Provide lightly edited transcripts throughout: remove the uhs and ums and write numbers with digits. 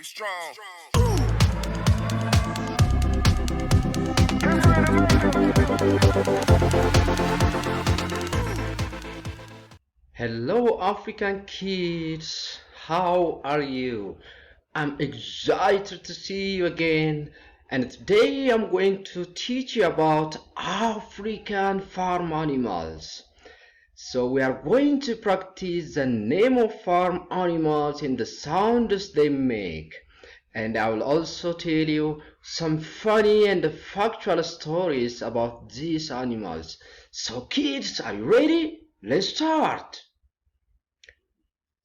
strong. Hello African kids, how are you? I'm excited to see you again, and today I'm going to teach you about African farm animals. So we are going to practice the name of farm animals and the sounds they make. And I will also tell you some funny and factual stories about these animals. So kids, are you ready? Let's start.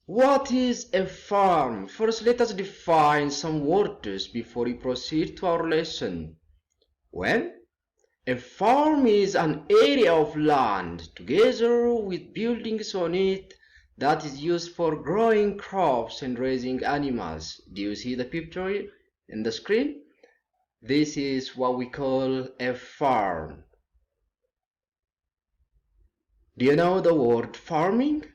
What is a farm? First, let us define some words before we proceed to our lesson. Well, a farm is an area of land together with buildings on it that is used for growing crops and raising animals. Do you see the picture in the screen? This is what we call a farm. Do you know the word farming?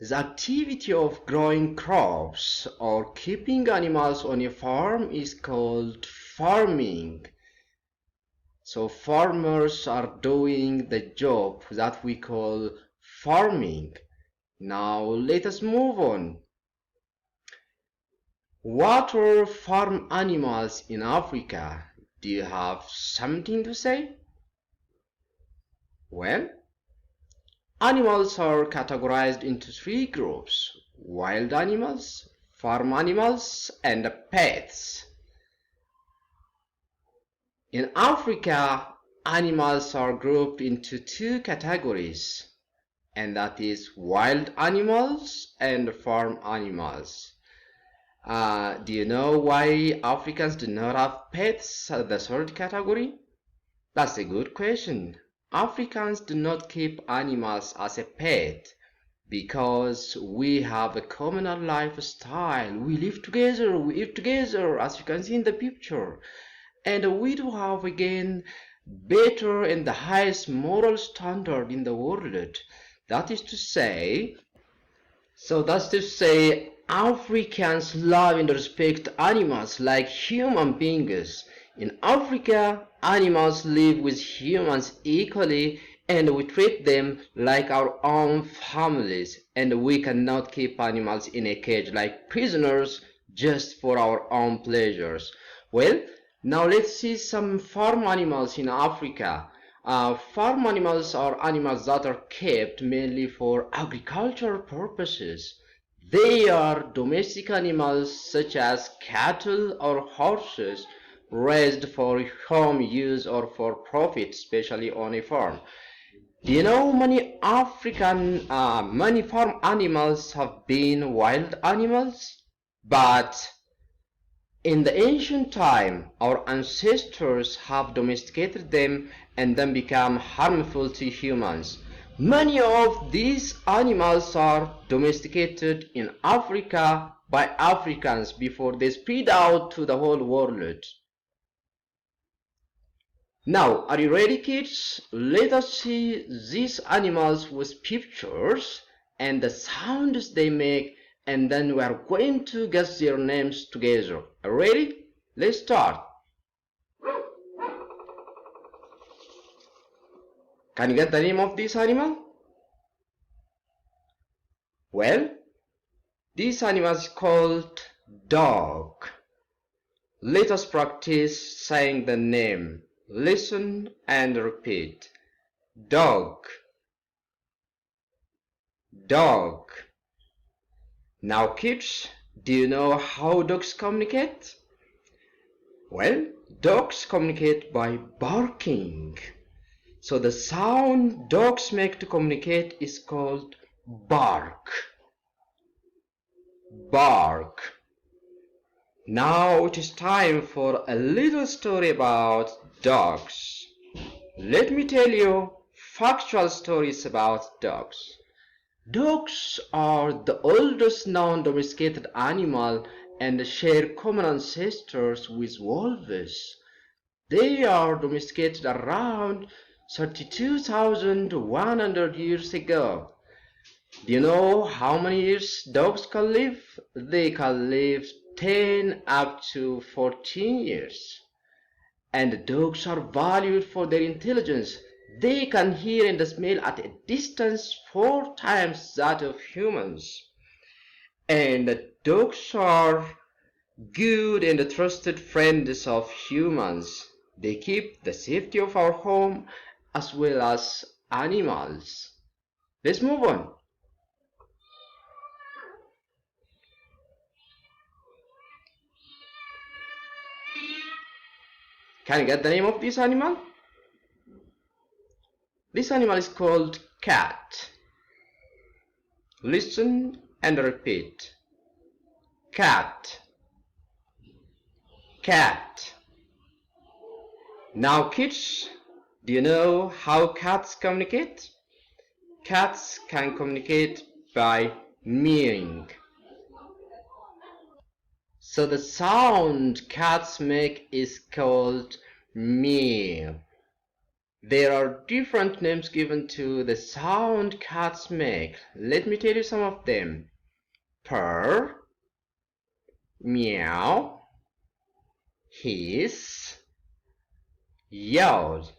The activity of growing crops or keeping animals on a farm is called farming. So farmers are doing the job that we call farming. Now let us move on. What are farm animals in Africa? Do you have something to say? Well, animals are categorized into three groups: wild animals, farm animals, and pets. In Africa, animals are grouped into two categories, and that is wild animals and farm animals. Do you know why Africans do not have pets as the third category? That's a good question. Africans do not keep animals as a pet because we have a communal lifestyle. We live together, we eat together, as you can see in the picture. And we do have again better and the highest moral standard in the world. That's to say, Africans love and respect animals like human beings. In Africa, animals live with humans equally and we treat them like our own families, and we cannot keep animals in a cage like prisoners just for our own pleasures. Well, now let's see some farm animals in Africa. Farm animals are animals that are kept mainly for agricultural purposes. They are domestic animals such as cattle or horses raised for home use or for profit, especially on a farm. Do you know many farm animals have been wild animals? But in the ancient time, our ancestors have domesticated them and then become harmful to humans. Many of these animals are domesticated in Africa by Africans before they spread out to the whole world. Now, are you ready, kids? Let us see these animals with pictures and the sounds they make, and then we are going to guess their names together. Are you ready? Let's start. Can you get the name of this animal? Well, this animal is called dog. Let us practice saying the name. Listen and repeat. Dog. Dog. Now kids, do you know how dogs communicate? Well, dogs communicate by barking. So the sound dogs make to communicate is called bark. Bark. Now it is time for a little story about dogs. Let me tell you factual stories about dogs. Dogs are the oldest known domesticated animal and share common ancestors with wolves. They are domesticated around 32,100 years ago. Do you know how many years dogs can live? They can live 10 up to 14 years. And dogs are valued for their intelligence. They can hear and smell at a distance 4 times that of humans. And dogs are good and trusted friends of humans. They keep the safety of our home as well as animals. Let's move on. Can you get the name of this animal? This animal is called cat. Listen and repeat. Cat. Cat. Now kids, do you know how cats communicate? Cats can communicate by meowing. So the sound cats make is called meow. There are different names given to the sound cats make. Let me tell you some of them. Purr, meow, hiss, yowl.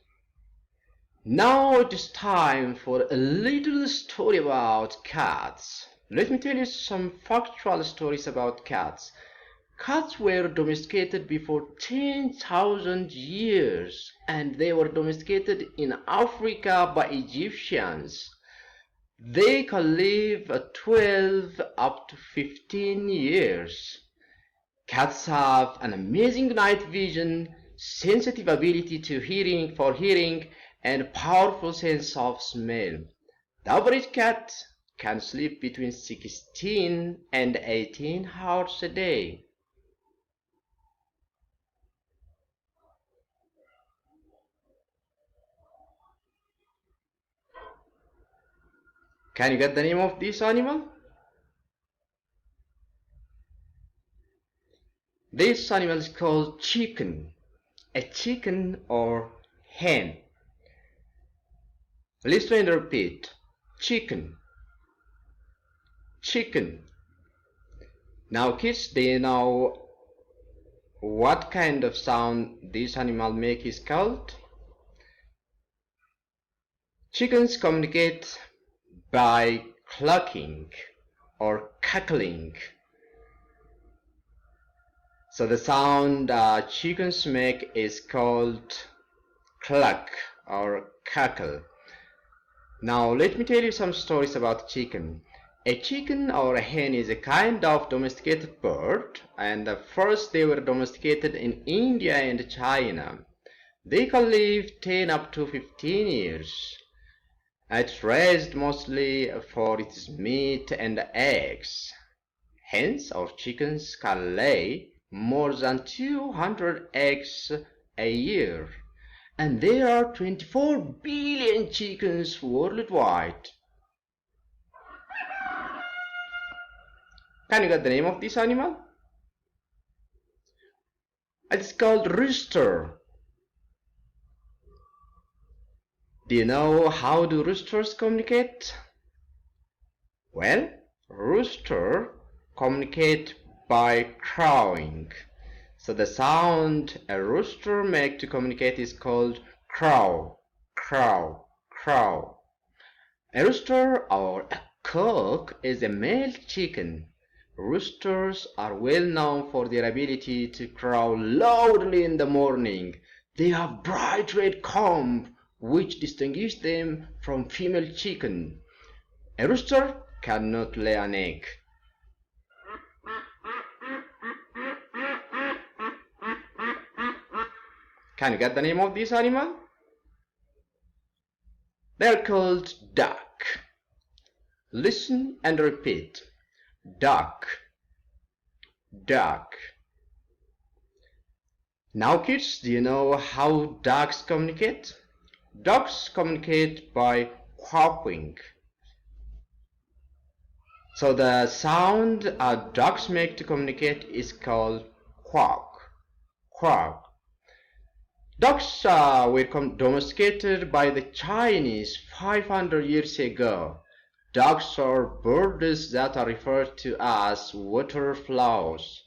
Now it is time for a little story about cats. Let me tell you some factual stories about cats. Cats were domesticated before 10,000 years, and they were domesticated in Africa by Egyptians. They can live 12 up to 15 years. Cats have an amazing night vision, sensitive ability to hearing, and powerful sense of smell. The average cat can sleep between 16 and 18 hours a day. Can you get the name of this animal? This animal is called chicken. A chicken or hen. Listen and repeat. Chicken. Chicken. Now kids, do you know what kind of sound this animal make is called? Chickens communicate by clucking or cackling. So the sound chickens make is called cluck or cackle. Now let me tell you some stories about chicken. A chicken or a hen is a kind of domesticated bird, and first they were domesticated in India and China. They can live 10 up to 15 years. It's raised mostly for its meat and eggs. Hens or chickens can lay more than 200 eggs a year. And there are 24 billion chickens worldwide. Can you get the name of this animal? It's called rooster. Do you know how do roosters communicate? Well, rooster communicate by crowing. So the sound a rooster makes to communicate is called crow, crow, crow. A rooster or a cock is a male chicken. Roosters are well known for their ability to crow loudly in the morning. They have bright red comb which distinguish them from female chicken. A rooster cannot lay an egg. Can you get the name of this animal? They're called duck. Listen and repeat. Duck. Duck. Now kids, do you know how ducks communicate? Ducks communicate by quacking. So the sound ducks make to communicate is called quack. Quack. Ducks were domesticated by the Chinese 500 years ago. Ducks are birds that are referred to as waterfowls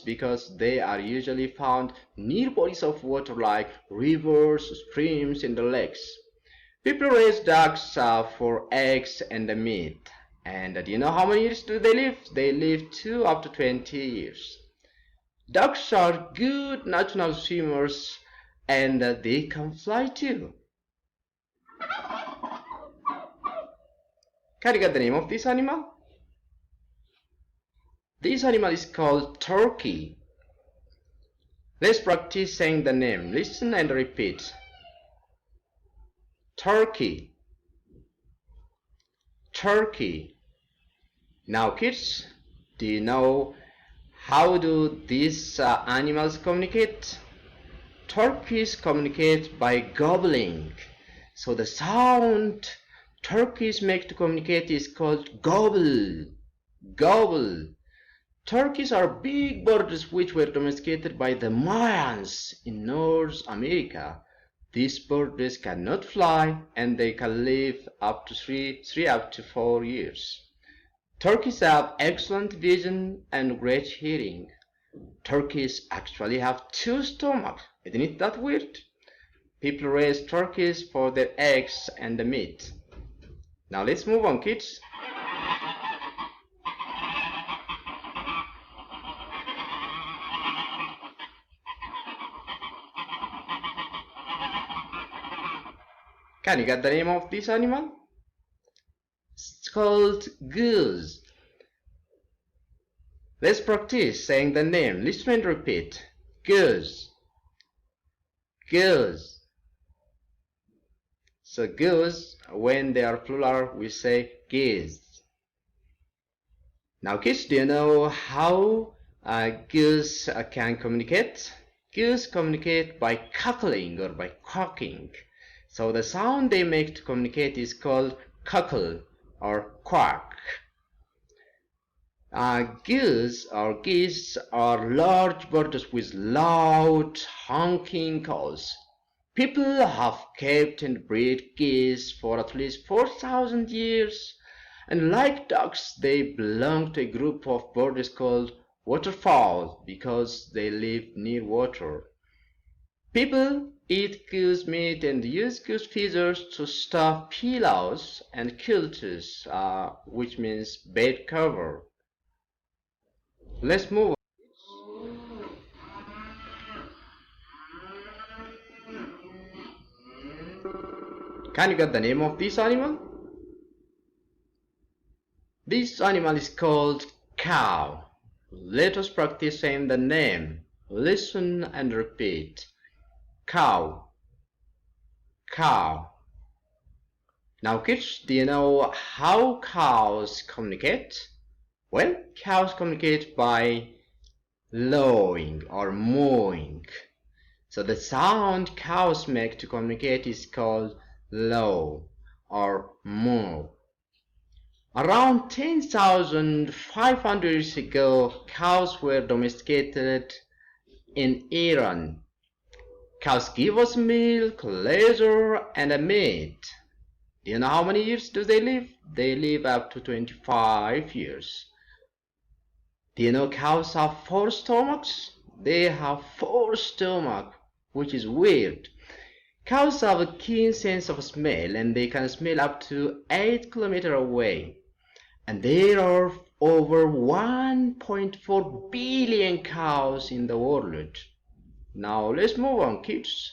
because they are usually found near bodies of water like rivers, streams, and lakes. People raise ducks for eggs and meat. And do you know how many years do they live? They live 2 up to 20 years. Ducks are good natural swimmers and they can fly too. Can you get the name of this animal? This animal is called turkey. Let's practice saying the name. Listen and repeat. Turkey. Turkey. Now kids, do you know how do these animals communicate? Turkeys communicate by gobbling. So the sound turkeys make to communicate is called gobble. Gobble. Turkeys are big birds which were domesticated by the Mayans in North America. These birds cannot fly and they can live up to 3 up to 4 years. Turkeys have excellent vision and great hearing. Turkeys actually have 2 stomachs. Isn't it that weird? People raise turkeys for their eggs and the meat. Now let's move on, kids. Can you get the name of this animal? It's called goose. Let's practice saying the name. Listen and repeat. Goose. Goose. So goose, when they are plural, we say geese. Now kids, do you know how goose can communicate? Goose communicate by cackling or by quacking. So the sound they make to communicate is called cackle or quack. Geese are large birds with loud honking calls. People have kept and bred geese for at least 4,000 years, and like ducks, they belong to a group of birds called waterfowl because they live near water. People eat goose meat and use goose feathers to stuff pillows and quilts, which means bed cover. Let's move on. Can you get the name of this animal? This animal is called cow. Let us practice saying the name. Listen and repeat. Cow. Cow. Now kids, do you know how cows communicate? Well, cows communicate by lowing or mooing. So the sound cows make to communicate is called low or moo. Around 10,500 years ago, cows were domesticated in Iran. Cows give us milk, leather, and meat. Do you know how many years do they live? They live up to 25 years. Do you know cows have 4 stomachs? They have 4 stomachs, which is weird. Cows have a keen sense of smell and they can smell up to 8 kilometers away. And there are over 1.4 billion cows in the world. Now let's move on, kids.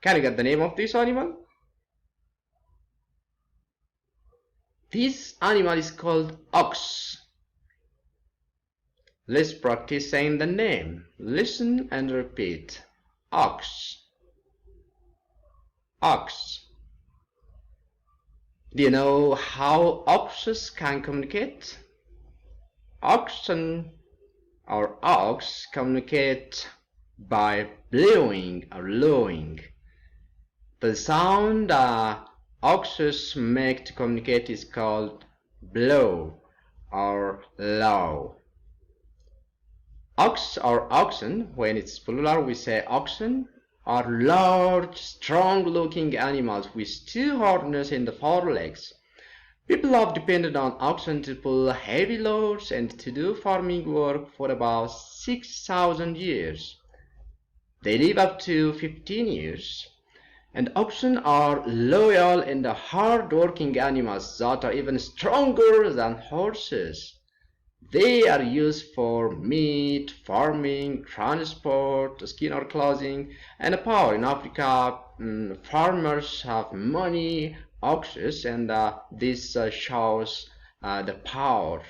Can you get the name of this animal? This animal is called ox. Let's practice saying the name. Listen and repeat. Ox. Ox. Do you know how oxes can communicate? Oxen or ox communicate by blowing or lowing. The sound oxes make to communicate is called blow or low. Ox or oxen, when it's plural we say oxen, are large, strong-looking animals with two horns and four legs. People have depended on oxen to pull heavy loads and to do farming work for about 6,000 years. They live up to 15 years. And oxen are loyal and hard-working animals that are even stronger than horses. They are used for meat, farming, transport, skin or clothing, and power. In Africa, farmers have many oxen, and this shows the power.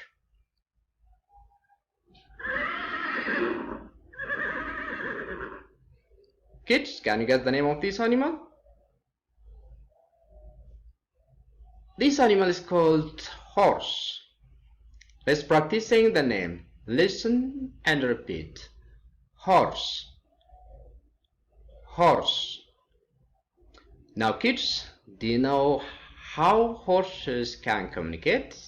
Kids, can you guess the name of this animal? This animal is called horse. Let's practice saying the name. Listen and repeat. Horse. Horse. Now kids, do you know how horses can communicate?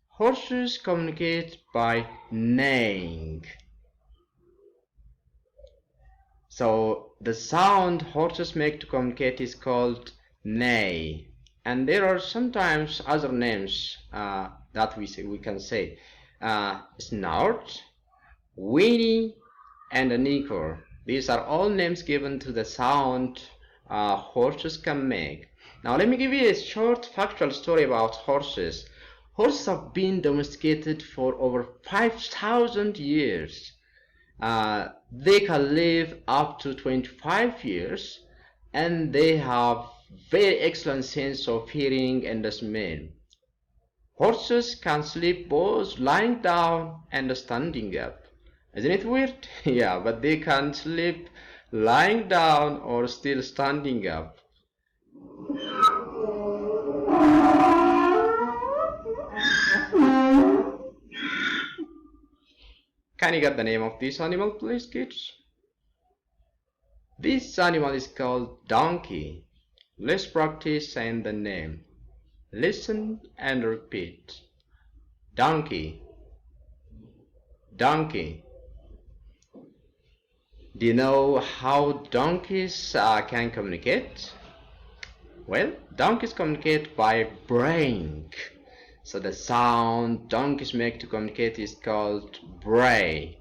Horses communicate by neighing. So the sound horses make to communicate is called neigh. And there are sometimes other names that we can say. Snort, Whinny, and Neigh. These are all names given to the sound horses can make. Now let me give you a short factual story about horses. Horses have been domesticated for over 5,000 years. They can live up to 25 years, and they have very excellent sense of hearing and smell. Horses can sleep both lying down and standing up. Isn't it weird? Yeah, but they can sleep lying down or still standing up. Can you get the name of this animal, please, kids? This animal is called donkey. Let's practice saying the name. Listen and repeat. Donkey. Donkey. Do you know how donkeys can communicate? Well, donkeys communicate by braying. So the sound donkeys make to communicate is called bray.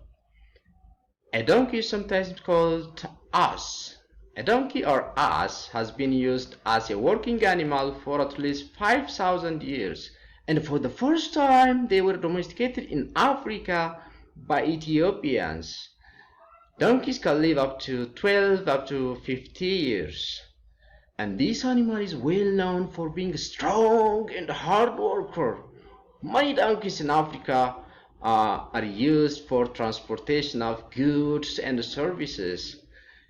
A donkey is sometimes called ass. A donkey or ass has been used as a working animal for at least 5,000 years, and for the first time they were domesticated in Africa by Ethiopians. Donkeys can live up to 12 up to 50 years. And this animal is well known for being strong and hard worker. Many donkeys in Africa are used for transportation of goods and services.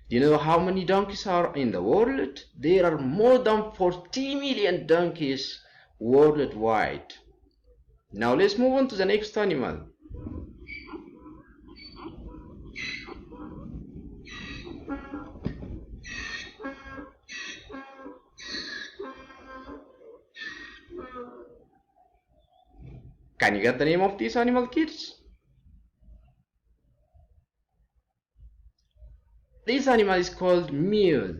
Do you know how many donkeys are in the world? There are more than 40 million donkeys worldwide. Now let's move on to the next animal. Can you get the name of this animal, kids? This animal is called mule.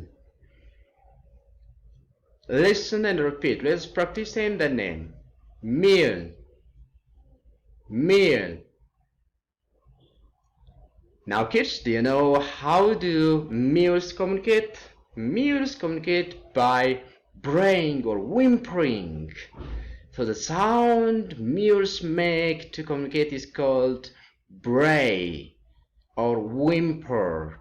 Listen and repeat. Let's practice saying the name. Mule. Mule. Now kids, do you know how do mules communicate? Mules communicate by braying or whimpering. So the sound mules make to communicate is called bray or whimper.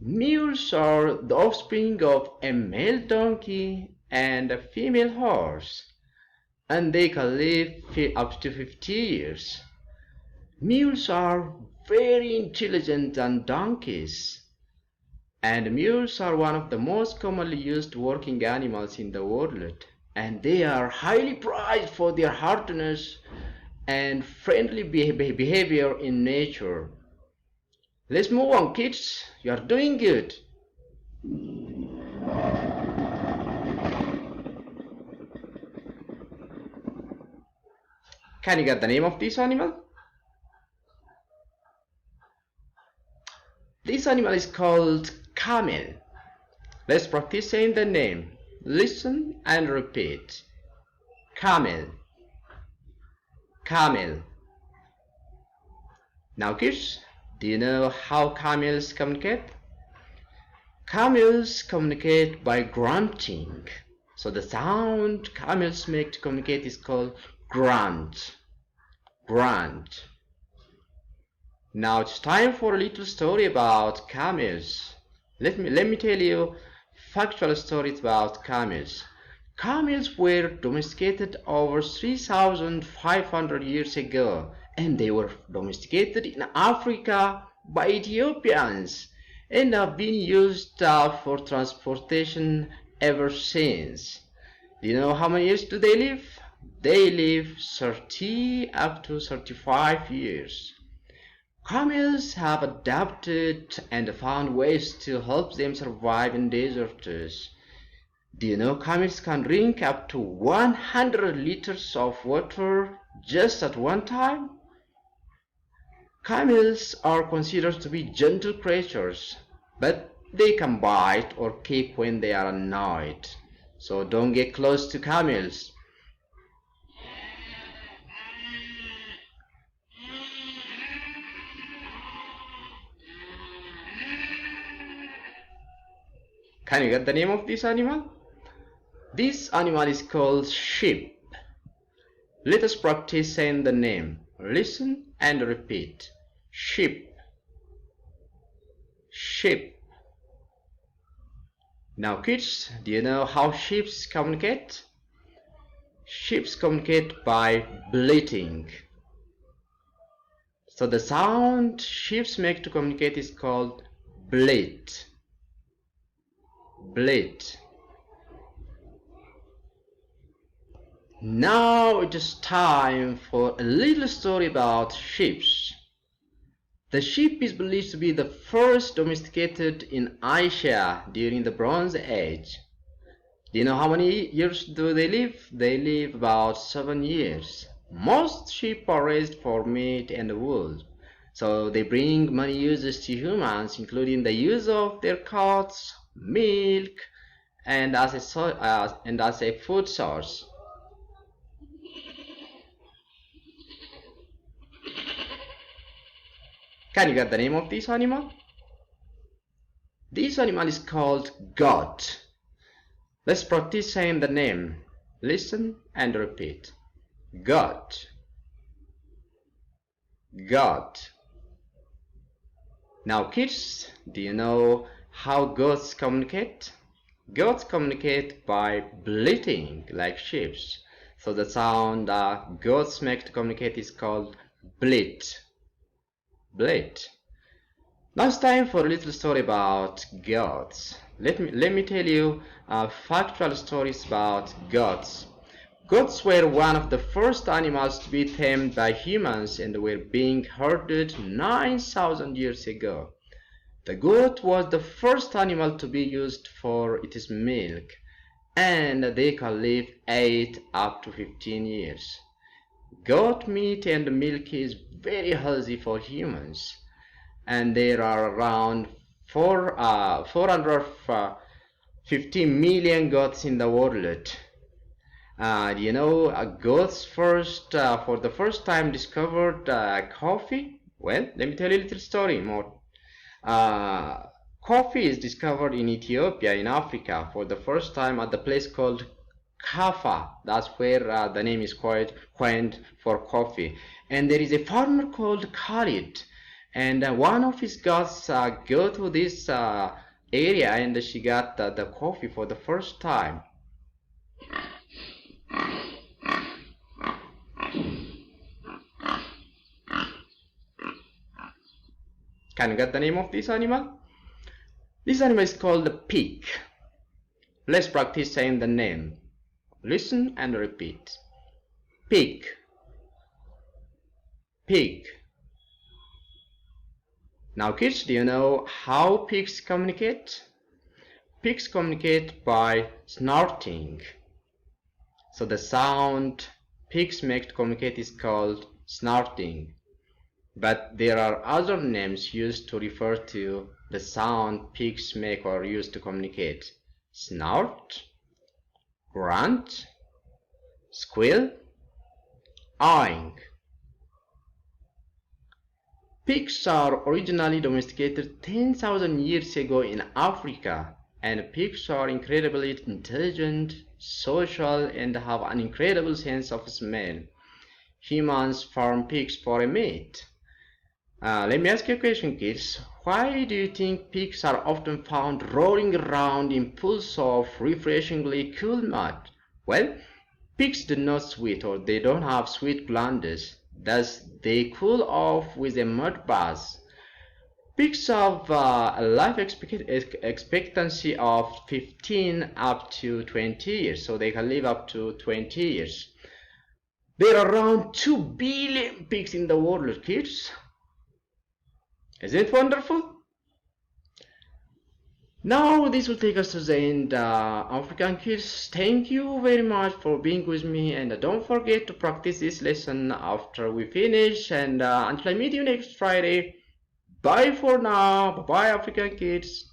Mules are the offspring of a male donkey and a female horse, and they can live up to 50 years. Mules are very intelligent than donkeys, and mules are one of the most commonly used working animals in the world, and they are highly prized for their hardness and friendly behavior in nature. Let's move on, kids. You are doing good. Can you get the name of this animal? This animal is called camel. Let's practice saying the name. Listen and repeat. Camel. Camel. Now kids, do you know how camels communicate? Camels communicate by grunting. So the sound camels make to communicate is called grunt. Grunt. Now it's time for a little story about camels. Let me tell you factual stories about camels. Camels were domesticated over 3,500 years ago, and they were domesticated in Africa by Ethiopians and have been used for transportation ever since. Do you know how many years do they live? They live 30 up to 35 years. Camels have adapted and found ways to help them survive in deserts. Do you know camels can drink up to 100 liters of water just at one time? Camels are considered to be gentle creatures, but they can bite or kick when they are annoyed. So don't get close to camels. Can you get the name of this animal? This animal is called sheep. Let us practice saying the name. Listen and repeat. Sheep. Sheep. Now kids, do you know how sheep communicate? Sheep communicate by bleating. So the sound sheep make to communicate is called bleat. Bleat. Now it is time for a little story about sheep. The sheep is believed to be the first domesticated in Asia during the Bronze Age. Do you know how many years do they live? They live about 7 years. Most sheep are raised for meat and wool, so they bring many uses to humans, including the use of their coats, milk, and as a food source. Can you get the name of this animal? This animal is called goat. Let's practice saying the name. Listen and repeat. Goat. Goat. Now kids, do you know how goats communicate? Goats communicate by bleating like sheep. So the sound goats make to communicate is called bleat. Bleat. Now it's time for a little story about goats. Let me tell you factual stories about goats. Goats were one of the first animals to be tamed by humans and were being herded 9,000 years ago. The goat was the first animal to be used for its milk, and they can live 8 up to 15 years. Goat meat and milk is very healthy for humans, and there are around 450 million goats in the world. You know, goats for the first time discovered coffee. Well, let me tell you a little story more. Coffee is discovered in Ethiopia, in Africa, for the first time at the place called Kaffa. That's where the name is coined for coffee. And there is a farmer called Khalid, and one of his goats go to this area, and she got the coffee for the first time. Can you get the name of this animal? This animal is called the pig. Let's practice saying the name. Listen and repeat. Pig. Pig. Now kids, do you know how pigs communicate? Pigs communicate by snorting. So the sound pigs make to communicate is called snorting. but there are other names used to refer to the sound pigs make or use to communicate. Snort, grunt, squeal, oink. Pigs are originally domesticated 10,000 years ago in Africa, and pigs are incredibly intelligent, social, and have an incredible sense of smell. Humans farm pigs for a meat. Let me ask you a question, kids. Why do you think pigs are often found rolling around in pools of refreshingly cool mud? Well, pigs do not sweat, or they don't have sweat glands. Thus, they cool off with a mud bath. Pigs have a life expectancy of 15 up to 20 years, so they can live up to 20 years. There are around 2 billion pigs in the world, kids. Isn't it wonderful? Now this will take us to the end, African kids. Thank you very much for being with me, and don't forget to practice this lesson after we finish, and until I meet you next Friday, bye for now. Bye bye, African kids.